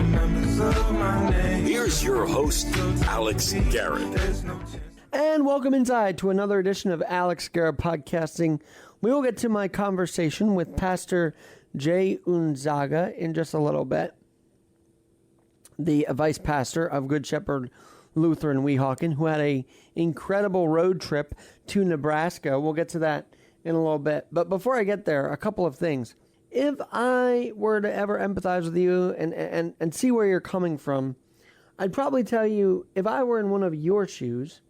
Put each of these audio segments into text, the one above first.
members of my name. Here's your host, Alex Garrett. And welcome inside to another edition of Alex Garrett Podcasting. We will get to my conversation with Pastor Jay Unzaga in just a little bit, the vice pastor of Good Shepherd Lutheran Weehawken, who had an incredible road trip to Nebraska. We'll get to that in a little bit. But before I get there, a couple of things. If I were to ever empathize with you and see where you're coming from, I'd probably tell you, if I were in one of your shoes,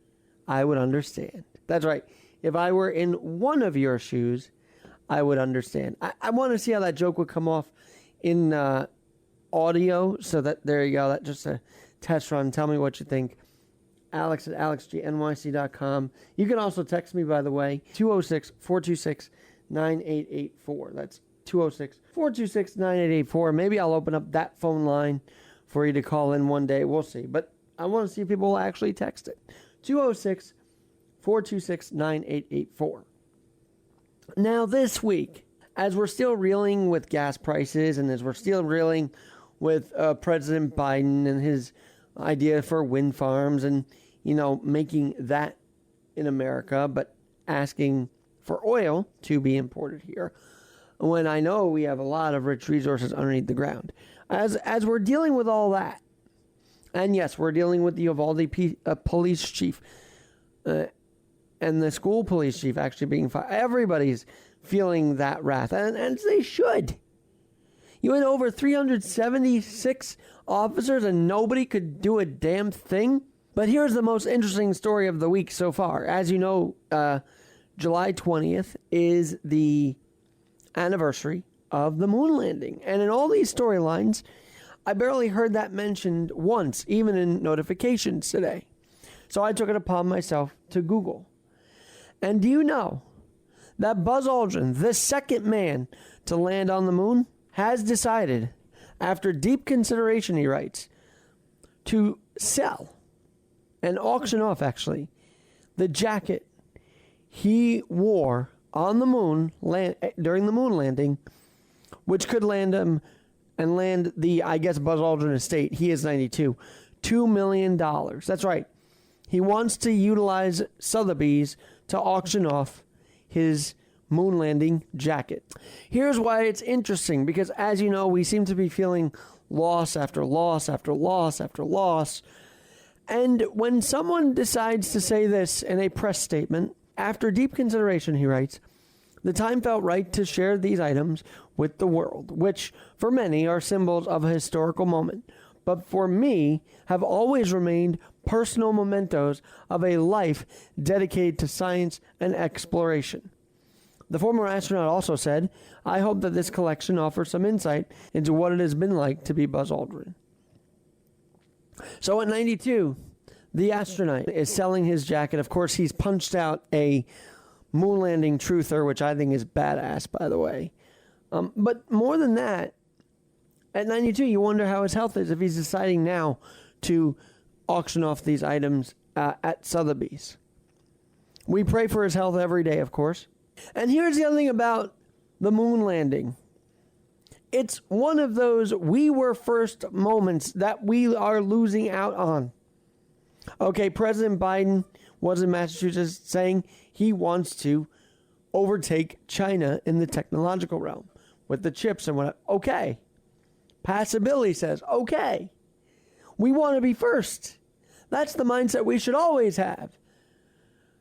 I would understand. That's right. If I were in one of your shoes, I would understand. I want to see how that joke would come off in audio. So that, there you go. That's just a test run. Tell me what you think. Alex at alexgnyc.com. You can also text me, by the way, 206-426-9884. That's 206-426-9884. Maybe I'll open up that phone line for you to call in one day. We'll see. But I want to see if people will actually text it. 206-426-9884. Now, this week, as we're still reeling with gas prices and as we're still reeling with President Biden and his idea for wind farms and, making that in America, but asking for oil to be imported here, when I know we have a lot of rich resources underneath the ground. As we're dealing with all that, and yes, we're dealing with the Uvalde police chief and the school police chief actually being fired. Everybody's feeling that wrath, and they should. You had over 376 officers and nobody could do a damn thing. But here's the most interesting story of the week so far. As you know, July 20th is the anniversary of the moon landing. And in all these storylines, I barely heard that mentioned once, even in notifications today. So I took it upon myself to Google. And do you know that Buzz Aldrin, the second man to land on the moon, has decided, after deep consideration, he writes, to sell and auction off, actually, the jacket he wore on the moon during the moon landing, which could land him and land the, I guess, Buzz Aldrin estate. He is 92. $2 million. That's right. He wants to utilize Sotheby's to auction off his moon landing jacket. Here's why it's interesting, because as you know, we seem to be feeling loss after loss after loss after loss. And when someone decides to say this in a press statement, after deep consideration, he writes, the time felt right to share these items with the world, which for many are symbols of a historical moment, but for me have always remained personal mementos of a life dedicated to science and exploration. The former astronaut also said, I hope that this collection offers some insight into what it has been like to be Buzz Aldrin. So at 92, the astronaut is selling his jacket. Of course, he's punched out a moon landing truther, which I think is badass, by the way. But more than that, at 92, you wonder how his health is if he's deciding now to auction off these items at Sotheby's. We pray for his health every day, of course. And here's the other thing about the moon landing. It's one of those we were first moments that we are losing out on. Okay, President Biden was in Massachusetts saying he wants to overtake China in the technological realm with the chips and what. Okay. Passability says, okay, we want to be first. That's the mindset we should always have.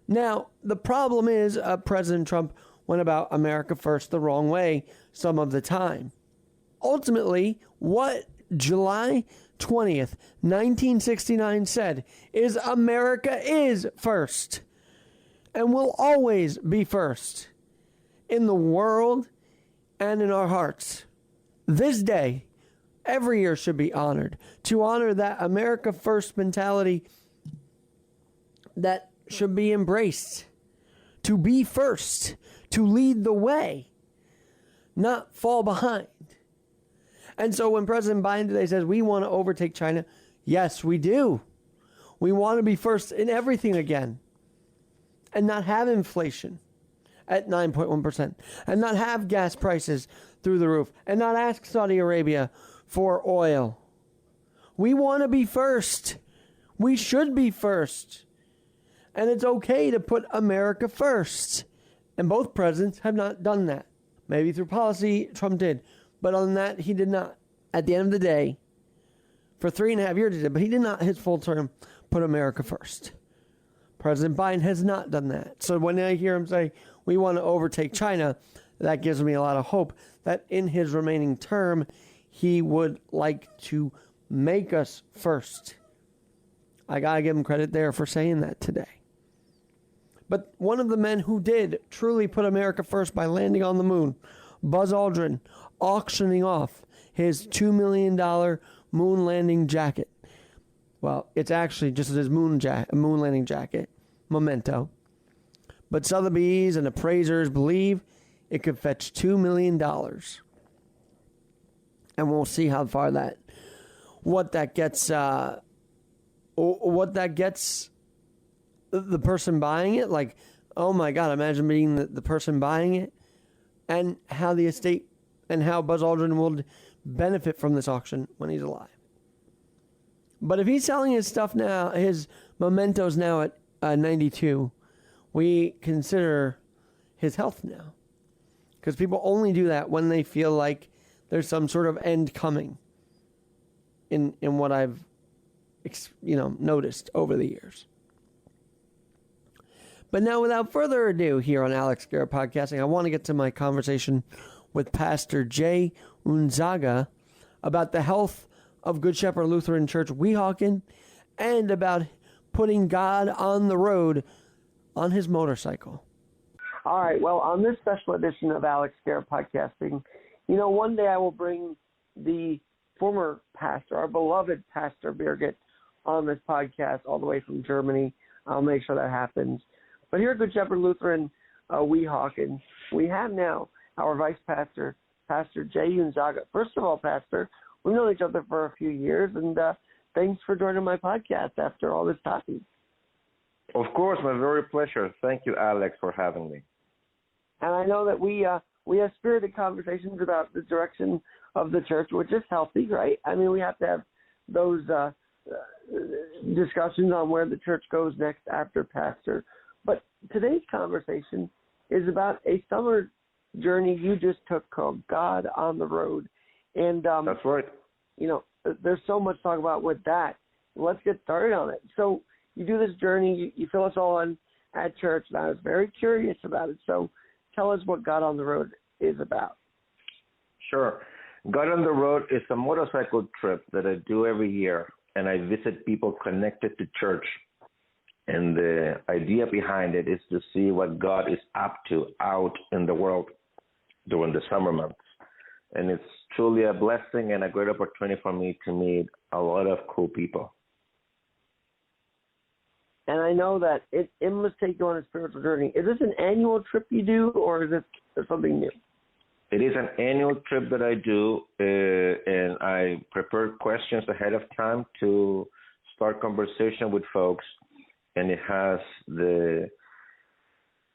Now, the problem is President Trump went about America first the wrong way some of the time. Ultimately, what July 20th, 1969 said is America is first and will always be first in the world and in our hearts. This day, every year should be honored, to honor that America first mentality that should be embraced, to be first, to lead the way, not fall behind. And so when President Biden today says we want to overtake China, yes, we do. We want to be first in everything again and not have inflation at 9.1% and not have gas prices through the roof and not ask Saudi Arabia for oil. We want to be first. We should be first. And it's okay to put America first. And both presidents have not done that. Maybe through policy, Trump did. But on that, he did not. At the end of the day, for 3.5 years he did, but he did not, his full term, put America first. President Biden has not done that. So when I hear him say, we want to overtake China, that gives me a lot of hope that in his remaining term, he would like to make us first. I got to give him credit there for saying that today. But one of the men who did truly put America first by landing on the moon, Buzz Aldrin, auctioning off his $2 million moon landing jacket. Well, it's actually just his moon landing jacket, memento. But Sotheby's and appraisers believe it could fetch $2 million. And we'll see how far what that gets the person buying it. Like, oh my God, imagine being the person buying it, and how the estate and how Buzz Aldrin will benefit from this auction when he's alive. But if he's selling his stuff now, his mementos now at 92, we consider his health now. Because people only do that when they feel like there's some sort of end coming in what I've noticed over the years. But now, without further ado, here on Alex Garrett Podcasting, I want to get to my conversation with Pastor Jay Unzaga about the health of Good Shepherd Lutheran Church Weehawken and about putting God on the road on his motorcycle. All right, well, on this special edition of Alex Garrett Podcasting, one day I will bring the former pastor, our beloved Pastor Birgit, on this podcast all the way from Germany. I'll make sure that happens. But here at Good Shepherd Lutheran Weehawken, we have now our vice pastor, Pastor Jay Unzaga. First of all, Pastor, we've known each other for a few years, and thanks for joining my podcast after all this time. Of course, my very pleasure. Thank you, Alex, for having me. And I know that we have spirited conversations about the direction of the church, which is healthy, right? I mean, we have to have those discussions on where the church goes next after pastor. But today's conversation is about a summer journey you just took called God on the Road. And that's right. There's so much to talk about with that. Let's get started on it. So you do this journey, you fill us all in at church, and I was very curious about it. So tell us what God on the Road is about. Sure. God on the Road is a motorcycle trip that I do every year, and I visit people connected to church. And the idea behind it is to see what God is up to out in the world during the summer months. And it's truly a blessing and a great opportunity for me to meet a lot of cool people. And I know that it must take you on a spiritual journey. Is this an annual trip you do, or is this something new? It is an annual trip that I do, and I prepare questions ahead of time to start conversation with folks. And it has the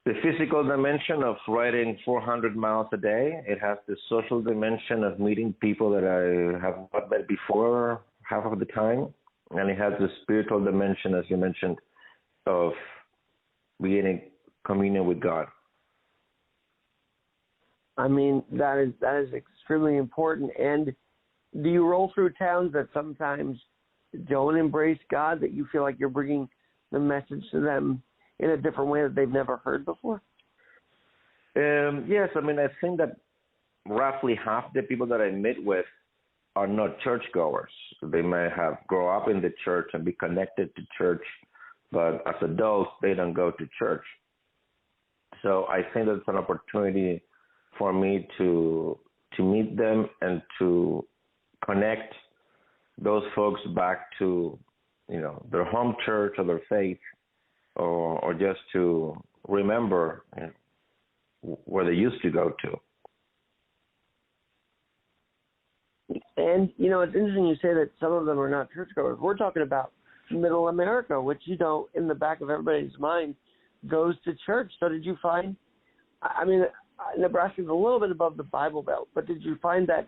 physical dimension of riding 400 miles a day. It has the social dimension of meeting people that I have not met before half of the time. And it has the spiritual dimension, as you mentioned, of being in communion with God. I mean, that is extremely important. And do you roll through towns that sometimes don't embrace God, that you feel like you're bringing the message to them in a different way that they've never heard before? Yes, I mean, I think that roughly half the people that I meet with are not churchgoers. They may have grown up in the church and be connected to church, but as adults, they don't go to church. So I think that's an opportunity for me to meet them and to connect those folks back to their home church or their faith, or just to remember where they used to go to. And, it's interesting you say that some of them are not churchgoers. We're talking about Middle America, which, in the back of everybody's mind, goes to church. So did you find, Nebraska's a little bit above the Bible Belt, but did you find that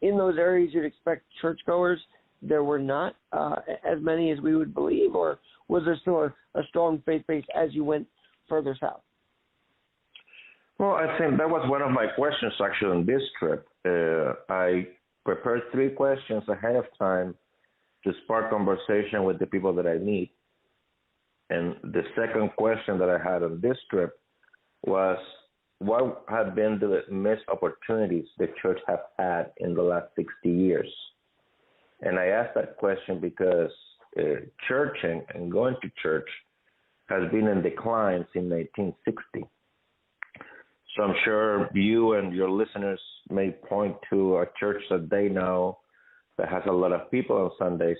in those areas you'd expect churchgoers there were not as many as we would believe, or was there still a strong faith base as you went further south? Well, I think that was one of my questions actually on this trip. I prepared 3 questions ahead of time to spark conversation with the people that I meet. And the second question that I had on this trip was, what have been the missed opportunities the church have had in the last 60 years? And I asked that question because churching and going to church has been in decline since 1960. So I'm sure you and your listeners may point to a church that they know that has a lot of people on Sundays,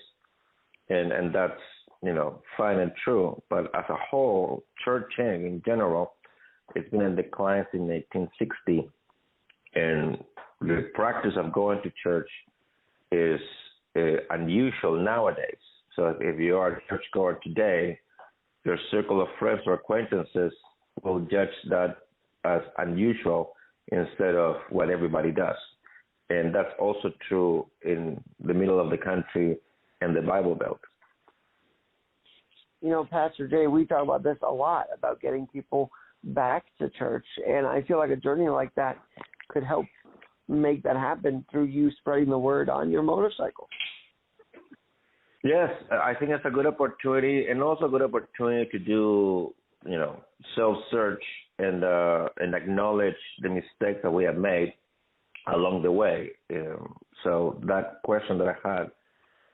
and that's, fine and true. But as a whole, churching in general, it's been in decline since 1860, and the practice of going to church is unusual nowadays. So if you are a churchgoer today, your circle of friends or acquaintances will judge that as unusual instead of what everybody does. And that's also true in the middle of the country and the Bible Belt. Pastor Jay, we talk about this a lot, about getting people back to church, and I feel like a journey like that could help make that happen through you spreading the word on your motorcycle. Yes, I think it's a good opportunity, and also a good opportunity to do, self-search and acknowledge the mistakes that we have made along the way. So that question that I had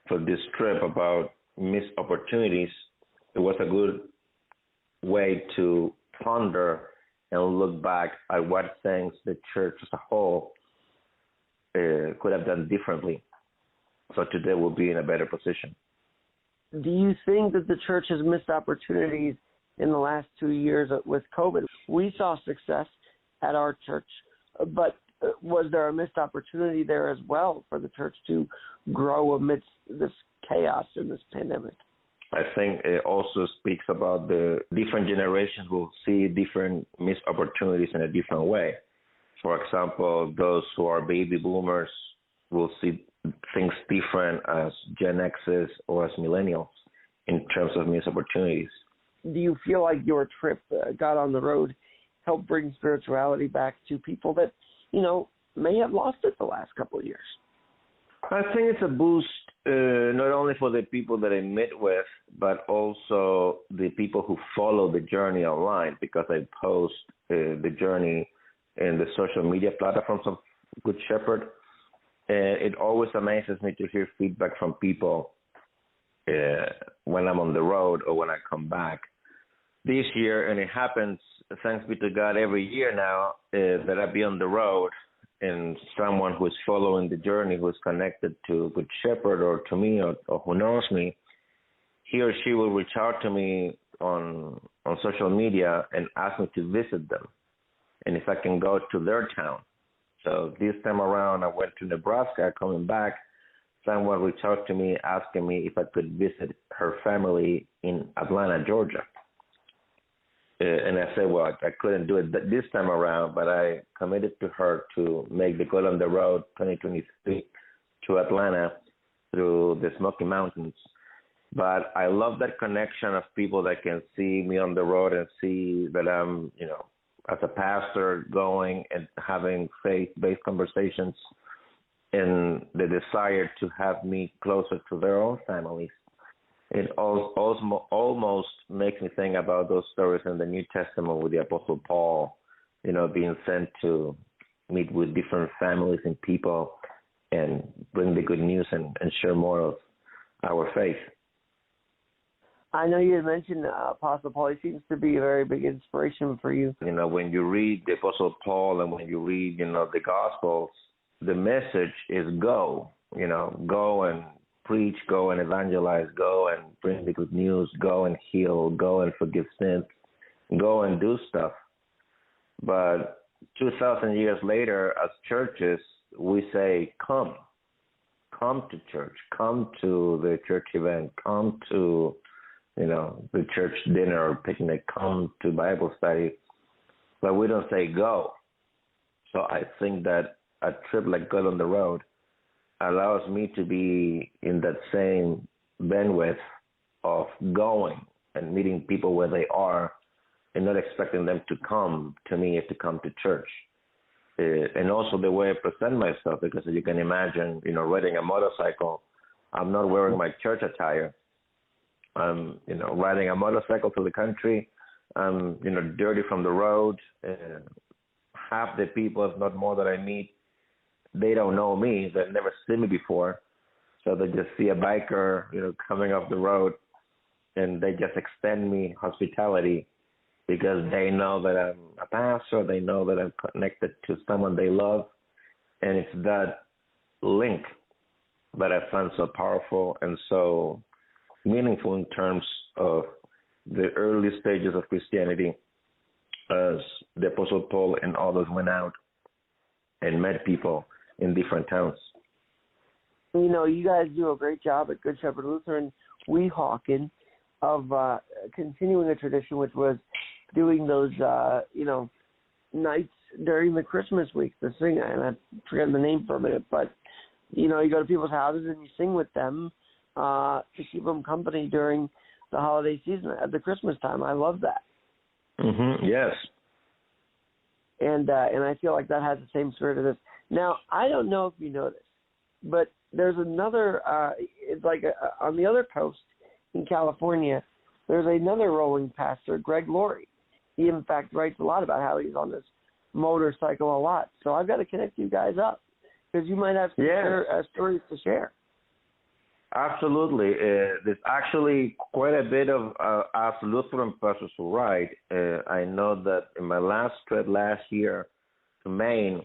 for this trip about missed opportunities, it was a good way to ponder and look back at what things the church as a whole could have done differently. So today we'll be in a better position. Do you think that the church has missed opportunities in the last 2 years with COVID? We saw success at our church, but was there a missed opportunity there as well for the church to grow amidst this chaos in this pandemic? I think it also speaks about the different generations will see different missed opportunities in a different way. For example, those who are baby boomers will see things different as Gen X's or as millennials in terms of missed opportunities. Do you feel like your trip, got on the road, helped bring spirituality back to people that, may have lost it the last couple of years? I think it's a boost not only for the people that I met with, but also the people who follow the journey online, because I post the journey in the social media platforms of Good Shepherd. And it always amazes me to hear feedback from people when I'm on the road or when I come back. This year, and it happens, thanks be to God, every year now, that I be on the road, and someone who is following the journey, who is connected to Good Shepherd or to me or who knows me, he or she will reach out to me on social media and ask me to visit them, and if I can go to their town. So this time around, I went to Nebraska. Coming back, someone reached out to me asking me if I could visit her family in Atlanta, Georgia. And I said, well, I couldn't do it this time around, but I committed to her to make the Go on the Road 2023 to Atlanta through the Smoky Mountains. But I love that connection of people that can see me on the road and see that I'm, as a pastor going and having faith-based conversations, and the desire to have me closer to their own families. It almost makes me think about those stories in the New Testament with the Apostle Paul, being sent to meet with different families and people and bring the good news and share more of our faith. I know you had mentioned Apostle Paul. He seems to be a very big inspiration for you. When you read the Apostle Paul and when you read, the Gospels, the message is go, go and preach, go and evangelize, go and bring the good news, go and heal, go and forgive sins, go and do stuff. But 2,000 years later, as churches, we say, come to church, come to the church event, come to, the church dinner or picnic, come to Bible study, but we don't say go. So I think that a trip like Go on the Road allows me to be in that same bandwidth of going and meeting people where they are and not expecting them to come to me to come to church. And also the way I present myself, because as you can imagine, riding a motorcycle, I'm not wearing my church attire. I'm, riding a motorcycle through the country. I'm, dirty from the road. Half the people, if not more, that I meet, they don't know me. They've never seen me before. So they just see a biker, coming off the road, and they just extend me hospitality because they know that I'm a pastor. They know that I'm connected to someone they love. And it's that link that I find so powerful and so meaningful in terms of the early stages of Christianity, as the Apostle Paul and others went out and met people in different towns. You guys do a great job at Good Shepherd Lutheran Weehawken of continuing a tradition, which was doing those, nights during the Christmas week to sing, and I forget the name for a minute, but, you go to people's houses and you sing with them to keep them company during the holiday season at the Christmas time. I love that. Mm-hmm. Yes. And I feel like that has the same spirit of this. Now, I don't know if you know this, but there's another, it's like on the other coast in California, there's another rolling pastor, Greg Laurie. He, in fact, writes a lot about how he's on this motorcycle a lot. So I've got to connect you guys up because you might have some stories to share. Absolutely. There's actually quite a bit of us Lutheran pastors who write. I know that in my last trip last year to Maine,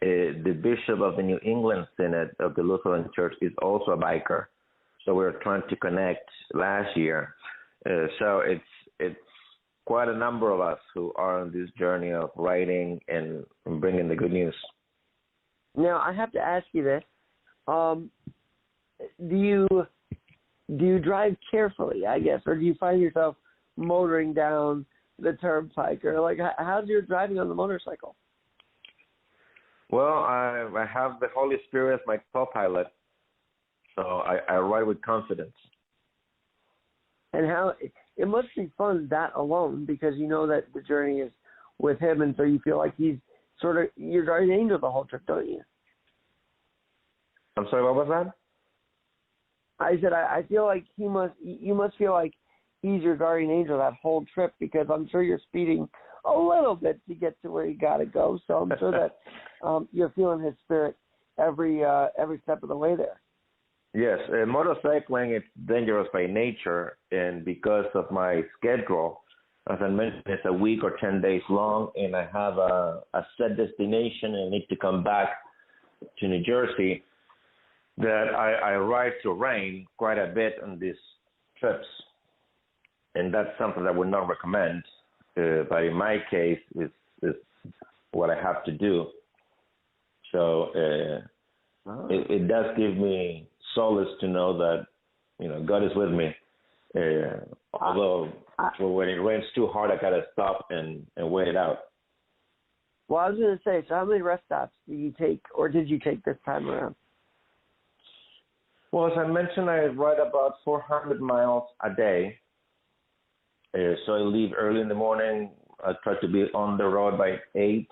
the bishop of the New England Synod of the Lutheran Church is also a biker. So we were trying to connect last year. So it's quite a number of us who are on this journey of writing and bringing the good news. Now, I have to ask you this. Do you drive carefully, I guess, or do you find yourself motoring down the turnpike? Or, how's your driving on the motorcycle? Well, I have the Holy Spirit as my co-pilot, so I ride with confidence. And how it must be fun that alone, because you know that the journey is with him, and so you feel like he's sort of your guardian angel the whole trip, don't you? I'm sorry, what was that? I said I feel like you must feel like he's your guardian angel that whole trip, because I'm sure you're speeding a little bit to get to where you got to go. So I'm sure that you're feeling his spirit every step of the way there. Yes, motorcycling, it's dangerous by nature, and because of my schedule, as I mentioned, it's a week or 10 days long, and I have a set destination and I need to come back to New Jersey, that I ride to rain quite a bit on these trips, and that's something that I would not recommend, but in my case, it's what I have to do. So it does give me solace to know that, God is with me. Although when it rains too hard, I got to stop and wait it out. Well, I was going to say, so how many rest stops do you take, or did you take this time around? Well, as I mentioned, I ride about 400 miles a day. So I leave early in the morning. I try to be on the road by 8,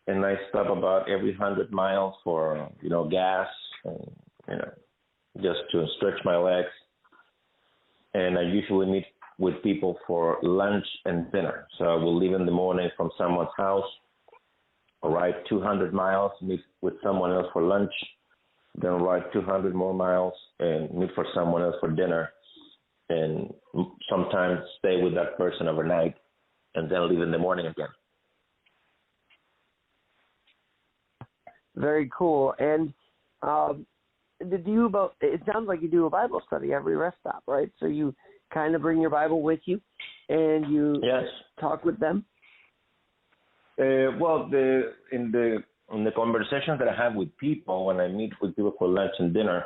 and I stop about every 100 miles for, gas and, just to stretch my legs. And I usually meet with people for lunch and dinner. So I will leave in the morning from someone's house, ride 200 miles, meet with someone else for lunch, then ride 200 more miles and meet for someone else for dinner, and sometimes stay with that person overnight and then leave in the morning again. Very cool. And it sounds like you do a Bible study every rest stop, right? So you kind of bring your Bible with you and you talk with them? Well, in the conversations that I have with people when I meet with people for lunch and dinner,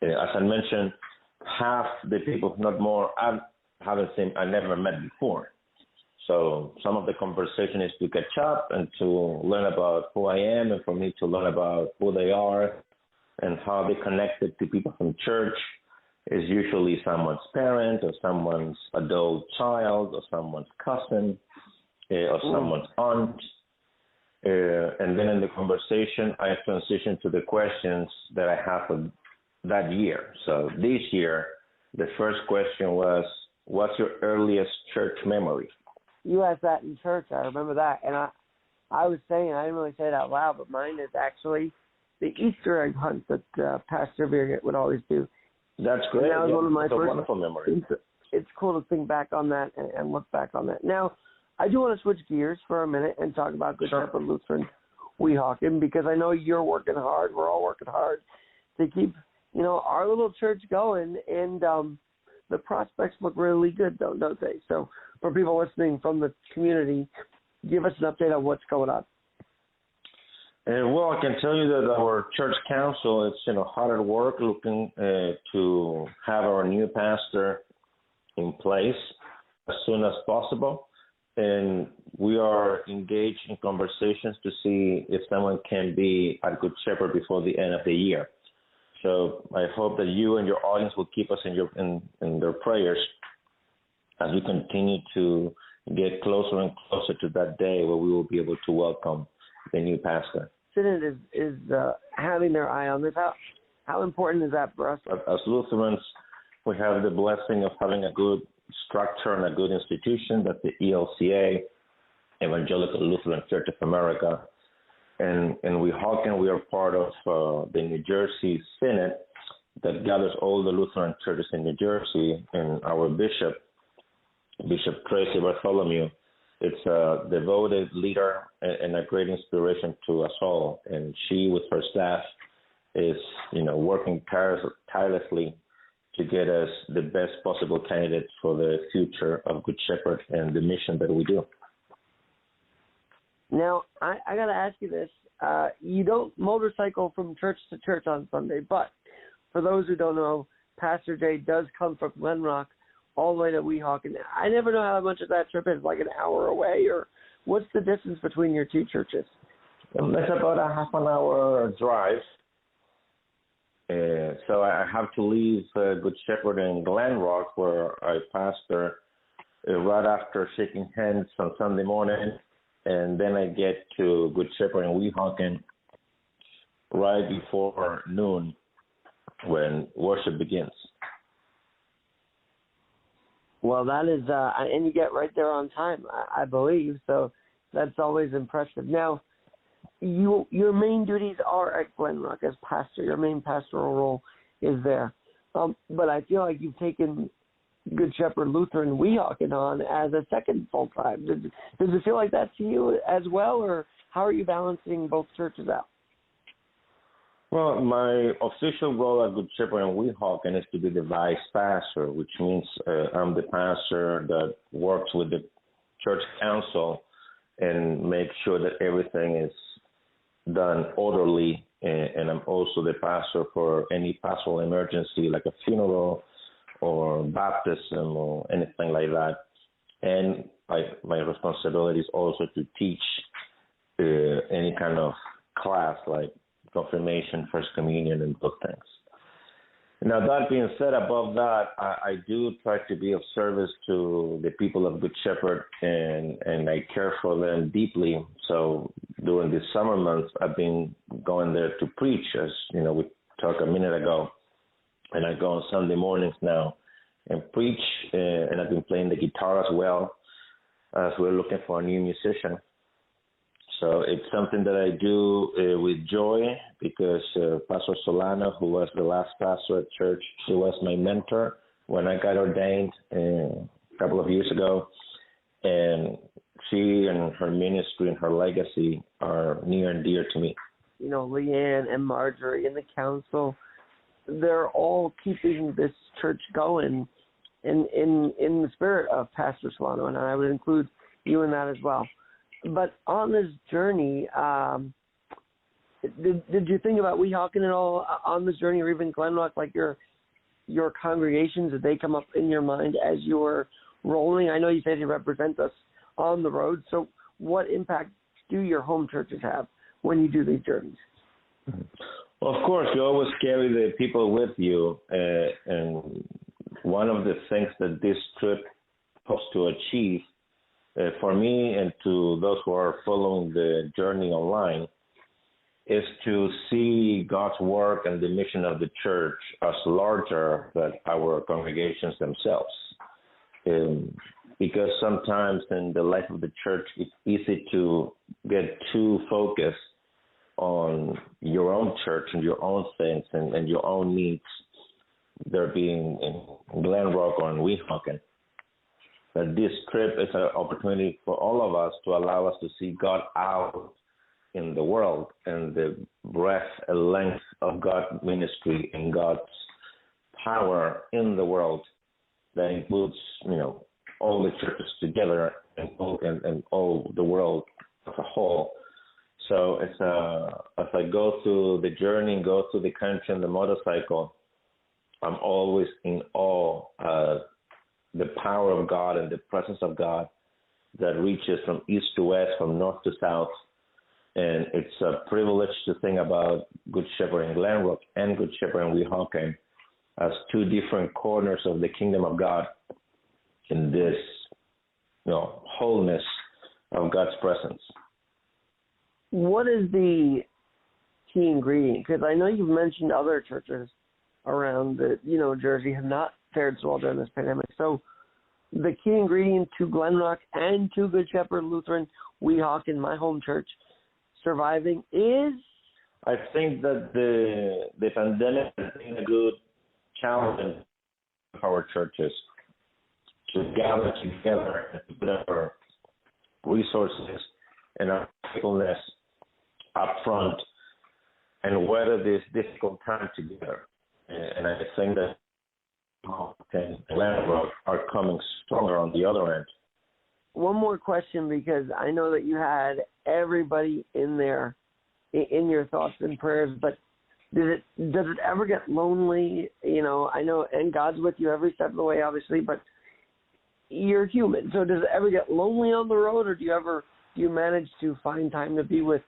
as I mentioned, half the people, if not more, I never met before. So some of the conversation is to catch up and to learn about who I am, and for me to learn about who they are and how they connected to people from church is usually someone's parent or someone's adult child or someone's cousin or someone's aunt. And then in the conversation, I transitioned to the questions that I have for that year. So this year, the first question was, what's your earliest church memory? You asked that in church. I remember that. And I was saying, I didn't really say it out loud, but mine is actually the Easter egg hunt that Pastor Garrett would always do. That's great. And that was one of my That's a first wonderful memory. It's cool to think back on that and look back on that. Now, I do want to switch gears for a minute and talk about Good Shepherd Lutheran Weehawken, because I know you're working hard. We're all working hard to keep, our little church going, and the prospects look really good, though, don't they? So for people listening from the community, give us an update on what's going on. Well, I can tell you that our church council is, hard at work looking to have our new pastor in place as soon as possible. And we are engaged in conversations to see if someone can be a Good Shepherd before the end of the year. So I hope that you and your audience will keep us in their prayers as we continue to get closer and closer to that day where we will be able to welcome the new pastor. Synod is having their eye on this. How important is that for us? As Lutherans, we have the blessing of having a good structure and a good institution. That's the ELCA, Evangelical Lutheran Church of America. And in Weehawken, we are part of the New Jersey Synod that gathers all the Lutheran churches in New Jersey. And our Bishop Tracy Bartholomew, it's a devoted leader and a great inspiration to us all. And she, with her staff, is, working tirelessly to get us the best possible candidates for the future of Good Shepherd and the mission that we do. Now, I got to ask you this. You don't motorcycle from church to church on Sunday, but for those who don't know, Pastor Jay does come from Glen Rock all the way to Weehawken. I never know how much of that trip is, like an hour away, or what's the distance between your two churches? It's about a half an hour drive. So I have to leave Good Shepherd in Glen Rock, where I pastor, right after shaking hands on Sunday morning, and then I get to Good Shepherd in Weehawken right before noon when worship begins. Well, that is, and you get right there on time, I believe, so that's always impressive. Now, your main duties are at Glen Rock as pastor. Your main pastoral role is there. But I feel like you've taken Good Shepherd Lutheran Weehawken on as a second full-time. Does it feel like that to you as well, or how are you balancing both churches out? Well, my official role at Good Shepherd in Weehawken is to be the vice pastor, which means I'm the pastor that works with the church council and makes sure that everything is done orderly, and I'm also the pastor for any pastoral emergency like a funeral or baptism or anything like that. And my responsibility is also to teach any kind of class like confirmation, First Communion, and those things. Now, that being said, above that, I do try to be of service to the people of Good Shepherd, and I care for them deeply. So during the summer months, I've been going there to preach, as we talked a minute ago, and I go on Sunday mornings now and preach, and I've been playing the guitar as well, as we're looking for a new musician. So it's something that I do with joy, because Pastor Solano, who was the last pastor at church, she was my mentor when I got ordained a couple of years ago. And she and her ministry and her legacy are near and dear to me. Leanne and Marjorie and the council, they're all keeping this church going in the spirit of Pastor Solano, and I would include you in that as well. But on this journey, did you think about Weehawken at all on this journey, or even Glen Rock, like your congregations? Did they come up in your mind as you were rolling? I know you said you represent us on the road. So what impact do your home churches have when you do these journeys? Well, of course, you always carry the people with you, and one of the things that this trip hopes to achieve for me and to those who are following the journey online is to see God's work and the mission of the church as larger than our congregations themselves. Because sometimes in the life of the church, it's easy to get too focused on your own church and your own things and your own needs, there being in Glen Rock or in Weehawken. That this trip is an opportunity for all of us to allow us to see God out in the world and the breadth and length of God's ministry and God's power in the world that includes, all the churches together and all the world as a whole. So it's as I go through the journey, go through the country and the motorcycle, I'm always in awe of the power of God and the presence of God that reaches from east to west, from north to south. And it's a privilege to think about Good Shepherd in Glen Rock and Good Shepherd in Weehawken as two different corners of the kingdom of God in this, wholeness of God's presence. What is the key ingredient? Because I know you've mentioned other churches around Jersey have not fared so well during this pandemic. So the key ingredient to Glen Rock and to Good Shepherd Lutheran Weehawken, my home church, surviving is? I think that the pandemic has been a good challenge for our churches to gather together and to put our resources and our faithfulness up front and weather this difficult time together. And I think that Glen Rock are coming stronger on the other end. One more question, because I know that you had everybody in there in your thoughts and prayers, but does it ever get lonely? I know, and God's with you every step of the way, obviously, but you're human. So does it ever get lonely on the road, or do you manage to find time to be with,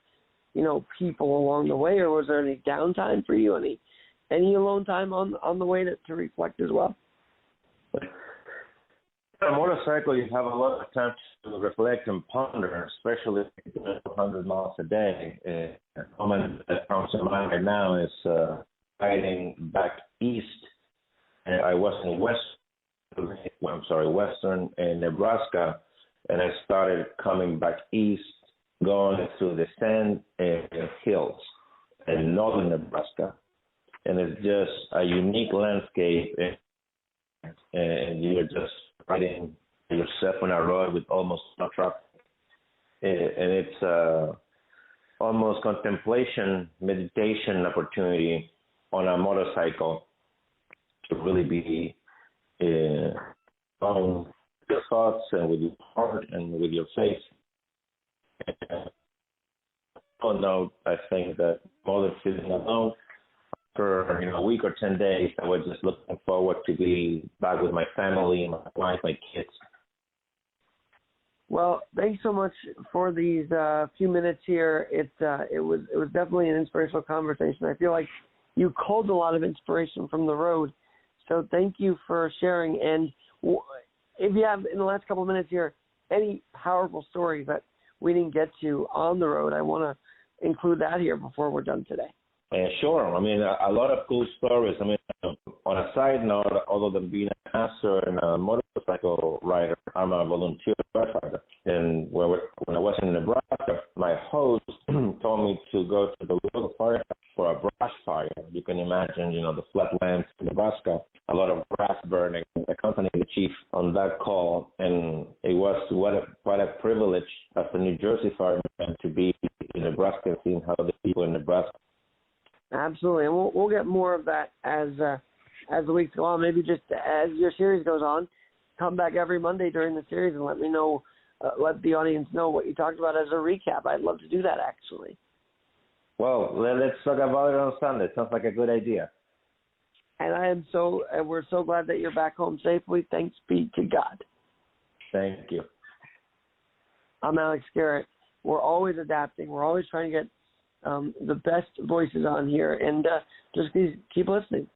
people along the way, or was there any downtime for you? Any alone time on the way to reflect as well? On a motorcycle, you have a lot of time to reflect and ponder, especially 100 miles a day. A moment that comes to mind right now is riding back east. And I was in western Nebraska, and I started coming back east, going through the sand and hills in northern Nebraska. And it's just a unique landscape, and you're just riding yourself on a road with almost no traffic. And it's almost contemplation, meditation opportunity on a motorcycle to really be on your thoughts and with your heart and with your faith. On note, I think that more than feeling alone, for a week or 10 days, I was just looking forward to be back with my family, my wife, my kids. Well, thanks so much for these few minutes here. It was definitely an inspirational conversation. I feel like you culled a lot of inspiration from the road. So thank you for sharing. And if you have, in the last couple of minutes here, any powerful stories that we didn't get to on the road, I want to include that here before we're done today. Sure. A lot of cool stories. On a side note, other than being an pastor and a motorcycle rider, I'm a volunteer firefighter. And when I was in Nebraska, my host told me to go to the local fire for a brush fire. You can imagine, the flatlands in Nebraska, a lot of grass burning. I accompanied the chief on that call, and it was quite a privilege as a New Jersey fireman to be in Nebraska and seeing how the people in Nebraska. Absolutely, and we'll get more of that as the weeks go on. Maybe just as your series goes on, come back every Monday during the series and let me know, let the audience know what you talked about as a recap. I'd love to do that, actually. Well, let's talk about it on Sunday. Sounds like a good idea. And we're so glad that you're back home safely. Thanks be to God. Thank you. I'm Alex Garrett. We're always adapting. We're always trying to get the best voices on here, and just keep listening.